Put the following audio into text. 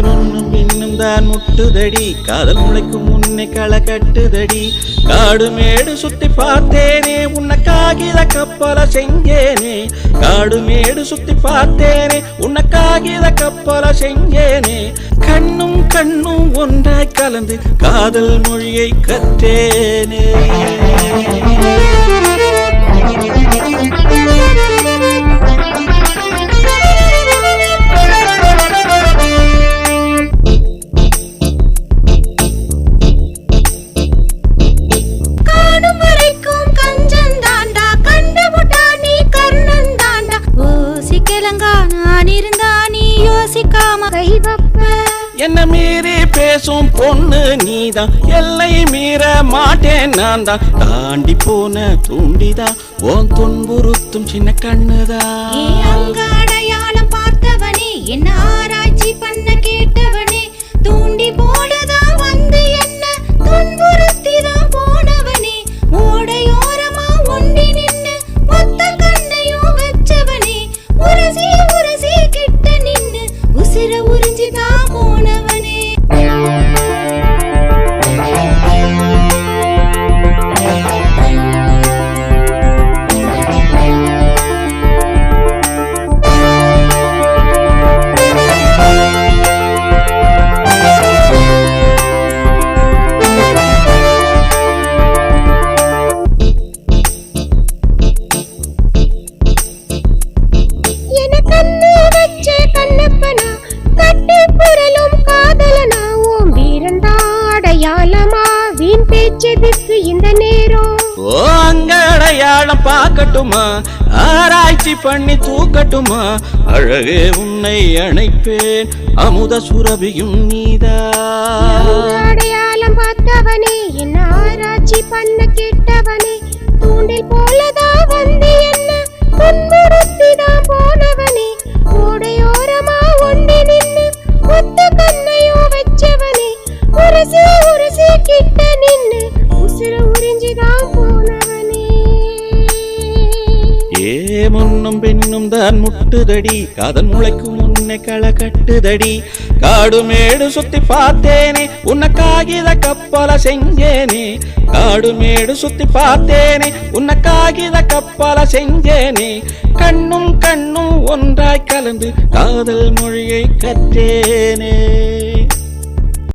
முன்னும் பின்னும் தான் முட்டுதடி காதல் முளைக்கும் முன்னே களை கட்டுதடி காடு மேடு சுத்தி பார்த்தேனே உன்னை காகித கப்பல செஞ்சேனே காடு மேடு சுத்தி பார்த்தேனே உன்னை காகித கப்பல செஞ்சேனே கண்ணும் கண்ணும் ஒன்றாய் கலந்து காதல் மொழியை கற்றேனே என்ன மீறி பேசும் பொண்ணு நீதான் எல்லை மீற மாட்டேன் நான் தான் தாண்டி போன தூண்டிதான் உன் துன்புறுத்தும் சின்ன கண்ணுதான் அடையாளம் பார்த்தவனே என்ன ஆராய்ச்சி பண்ண கேட்டவனே தூண்டி போடதான் வந்து என்ன துன்புறுத்திதான் போனவனே ஓடையோரமா ஒண்டி நின்னு மொத்த கண்ணையும் வச்சவனே உரசி உரசி கிட்ட நின்னு உசிர உறிஞ்சிதான் போனவனே அடையாளம் பார்க்கட்டுமா ஆராய்ச்சி பண்ணி தூக்கட்டுமா அழகே உன்னை அணைப்பேன் அமுத சுரபியும் நீதா அடையாளம் பார்த்தவனே என்ன ஆராய்ச்சி பண்ண கேட்டவனே தூண்டில் போலதான் வந்து என்ன துன்புறுத்திதான் போனவனே ஓடையோரமா ஒண்டி நின்னு மொத்த கண்ணையும் வச்சவனே உரசி உரசி கிட்ட நின்னு உசிர உறிஞ்சிதான் போனவனே முன்னும் பின்னும் தான் முட்டுதடி காதல் முளைக்கும் முன்னே களை கட்டுதடி காடு மேடு சுத்தி பார்த்தேனே உன்னை காகித கப்பல செஞ்சேனே காடு மேடு சுத்தி பார்த்தேனே உன்னை காகித கப்பல செஞ்சேனே கண்ணும் கண்ணும் ஒன்றாய் கலந்து காதல் மொழியை கற்றேனே